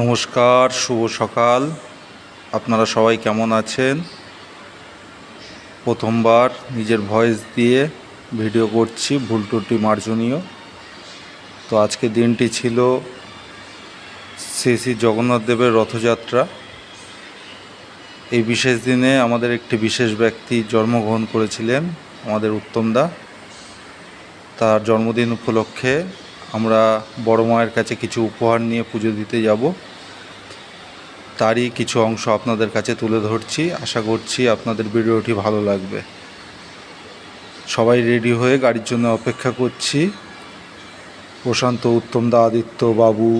নমস্কার, শুভ সকাল। আপনারা সবাই কেমন আছেন? প্রথমবার নিজের ভয়েস দিয়ে ভিডিও করছি, ভুল ত্রুটি মার্জনীয়। তো আজকে দিনটি ছিল শ্রী শ্রী জগন্নাথ দেবের রথযাত্রা। এই বিশেষ দিনে আমাদের একটি বিশেষ ব্যক্তি জন্মগ্রহণ করেছিলেন, আমাদের উত্তমদা। তার জন্মদিন উপলক্ষে আমরা বড় মায়ের কাছে কিছু উপহার নিয়ে পুজো দিতে যাব। তারই কিছু অংশ আপনাদের কাছে তুলে ধরছি। আশা করছি আপনাদের ভিডিওটি ভালো লাগবে। সবাই রেডি হয়ে গাড়ির জন্য অপেক্ষা করছি। প্রশান্ত, উত্তমদা, আদিত্য, বাবু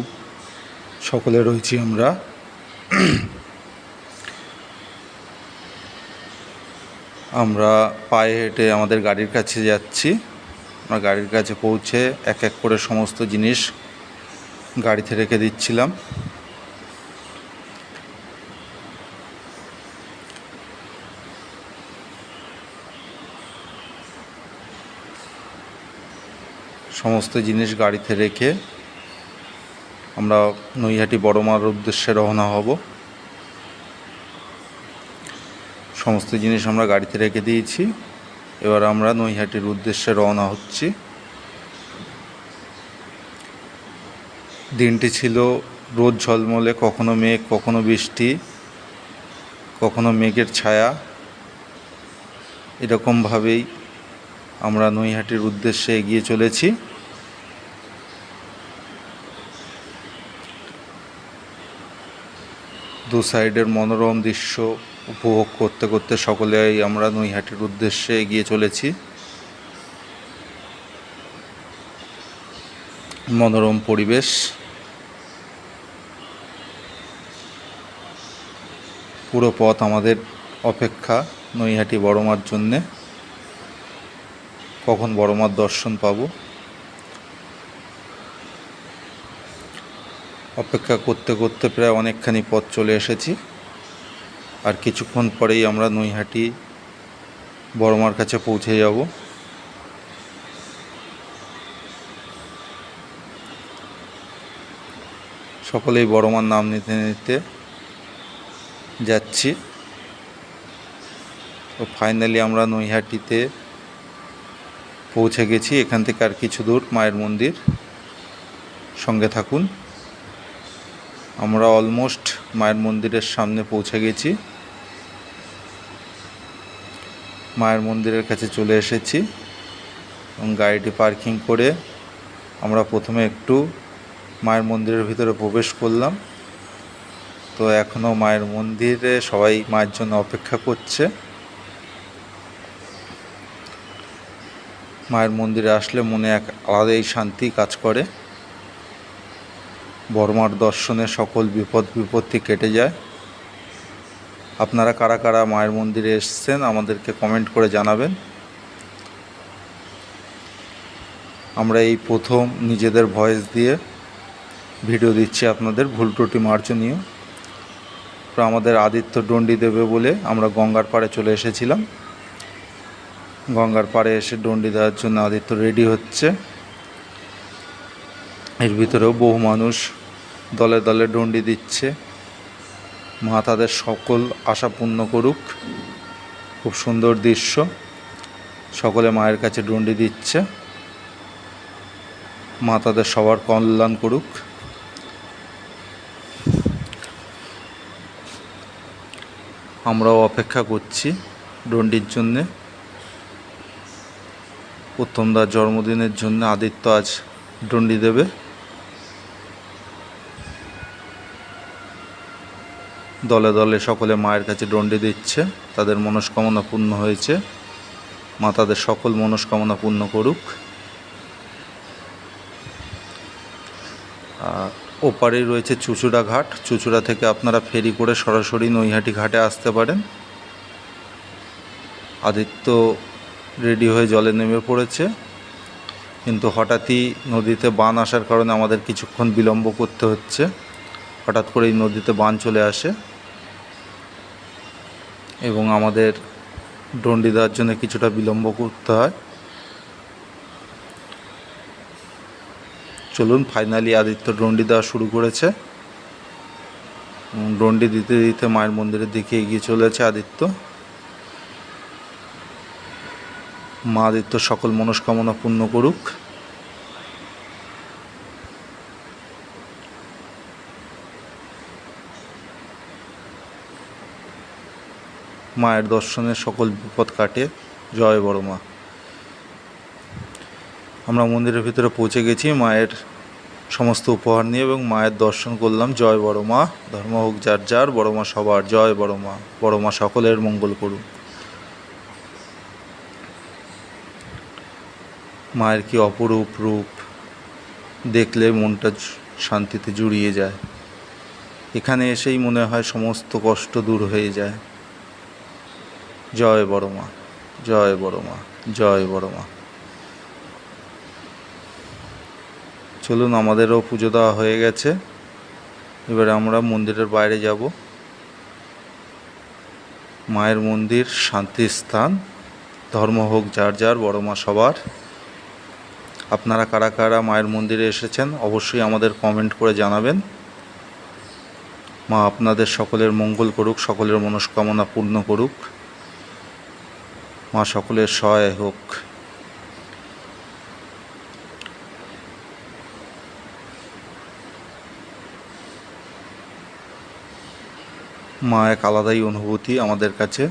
সকলে রয়েছি আমরা। আমরা পায়ে হেঁটে আমাদের গাড়ির কাছে যাচ্ছি। আমরা গাড়ির কাছে পৌঁছে এক এক করে সমস্ত জিনিস গাড়িতে রেখে দিচ্ছিলাম। সমস্ত জিনিস গাড়িতে রেখে আমরা নৈহাটি বড় মার উদ্দেশ্যে রওনা হব। সমস্ত জিনিস আমরা গাড়িতে রেখে দিয়েছি। এবার আমরা নৈহাটির উদ্দেশ্যে রওনা হচ্ছি। দিনটি ছিল রোদ ঝলমলে, কখনো মেঘ, কখনো বৃষ্টি, কখনো মেঘের ছায়া। এরকমভাবেই আমরা নৈহাটির উদ্দেশ্যে এগিয়ে চলেছি। দু সাইডের মনোরম দৃশ্য উপভোগ করতে করতে সকলেই আমরা নৈহাটির উদ্দেশ্যে এগিয়ে চলেছি। মনোরম পরিবেশ। পুরো পথ আমাদের অপেক্ষা নৈহাটি বড় মার জন্যে, কখন বড় মার দর্শন পাব। অপেক্ষা করতে করতে প্রায় অনেকখানি পথ চলে এসেছি। আর কিছুক্ষণ পরেই আমরা নৈহাটি বড় মার কাছে পৌঁছে যাব। সকলেই বড় মার নাম নিতে নিতে যাচ্ছি। তো ফাইনালি আমরা নৈহাটিতে পৌঁছে গেছি। এখান থেকে আর কিছু দূর মায়ের মন্দির। সঙ্গে থাকুন। আমরা অলমোস্ট মায়ের মন্দিরের সামনে পৌঁছে গেছি। মায়ের মন্দিরের কাছে চলে এসেছি এবং গাড়িটি পার্কিং করে আমরা প্রথমে একটু মায়ের মন্দিরের ভিতরে প্রবেশ করলাম। তো এখনও মায়ের মন্দিরে সবাই মায়ের জন্য অপেক্ষা করছে। মায়ের মন্দিরে আসলে মনে এক আলাদাই শান্তি কাজ করে। বড় মার দর্শনে সকল বিপদ বিপত্তি কেটে যায়। আপনারা কারা কারা মায়ের মন্দিরে এসেছেন আমাদেরকে কমেন্ট করে জানাবেন। আমরা এই প্রথম নিজেদের ভয়েস দিয়ে ভিডিও দিচ্ছি আপনাদের, ভুল ত্রুটি মার্জনীয়। আমাদের আদিত্য ডন্ডি দেবে বলে আমরা গঙ্গার পাড়ে চলে এসেছিলাম। গঙ্গার পাড়ে এসে ডন্ডি দেওয়ার জন্য আদিত্য রেডি হচ্ছে। এর ভিতরেও বহু মানুষ দলে দলে ডন্ডি দিচ্ছে। মা তাদের সকল আশা পূর্ণ করুক। খুব সুন্দর দৃশ্য। সকলে মায়ের কাছে ডন্ডি দিচ্ছে। মা তাদের সবার কল্যাণ করুক। আমরাও অপেক্ষা করছি ডন্ডির জন্যে। উত্তমদার জন্মদিনের জন্য আদিত্য আজ ডন্ডি দেবে। দলে দলে সকলে মায়ের কাছে ডন্ডি দিচ্ছে। তাদের মনস্কামনা পূর্ণ হয়েছে। মা তাদের সকল মনস্কামনা পূর্ণ করুক। আর ওপারেই রয়েছে চুচুড়া ঘাট। চুচুড়া থেকে আপনারা ফেরি করে সরাসরি নৈহাটি ঘাটে আসতে পারেন। আদিত্য রেডি হয়ে জলে নেমে পড়েছে, কিন্তু হঠাৎই নদীতে বান আসার কারণে আমাদের কিছুক্ষণ বিলম্ব করতে হচ্ছে। হঠাৎ করেই নদীতে বান চলে আসে এবং আমাদের ডন্ডি দেওয়ার জন্য কিছুটা বিলম্ব করতে হয়। চলুন, ফাইনালি আদিত্য ডন্ডি দেওয়া শুরু করেছে। ডন্ডি দিতে দিতে মায়ের মন্দিরের দিকে এগিয়ে চলেছে আদিত্য। মা আদিত্য সকল মনস্কামনা পূর্ণ করুক। মায়ের দর্শনে সকল বিপদ কাটে। জয় বড় মা। আমরা মন্দিরের ভিতরে পৌঁছে গেছি মায়ের সমস্ত উপহার নিয়ে এবং মায়ের দর্শন করলাম। জয় বড় মা। ধর্ম হোক যার যার, বড় মা সবার। জয় বড় মা। বড় মা সকলের মঙ্গল করুন। মায়ের কি অপরূপ রূপ, দেখলে মনটা শান্তিতে জুড়িয়ে যায়। এখানে এসেই মনে হয় সমস্ত কষ্ট দূর হয়ে যায়। জয় বড় মা। জয় বড় মা। জয় বড় মা। চলুন, আমাদেরও পুজো দেওয়া হয়ে গেছে। এবারে আমরা মন্দিরের বাইরে যাব। মায়ের মন্দির শান্তির স্থান। ধর্ম হোক যার যার, বড় মা সবার। আপনারা কারা কারা মায়ের মন্দিরে এসেছেন অবশ্যই আমাদের কমেন্ট করে জানাবেন। মা আপনাদের সকলের মঙ্গল করুক, সকলের মনস্কামনা পূর্ণ করুক। মা সকলের সহায় হোক। মা এক আলাদাই অনুভূতি আমাদের কাছে।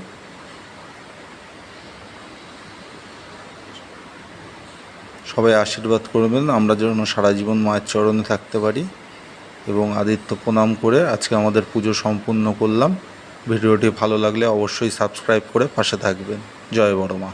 সবাই আশীর্বাদ করবেন আমরা যেন সারা জীবন মায়ের চরণে থাকতে পারি। এবং আদিত্য প্রণাম করে আজকে আমাদের পুজো সম্পূর্ণ করলাম। ভিডিওটি ভালো লাগলে অবশ্যই সাবস্ক্রাইব করে পাশে থাকবেন। জয় বড় মা।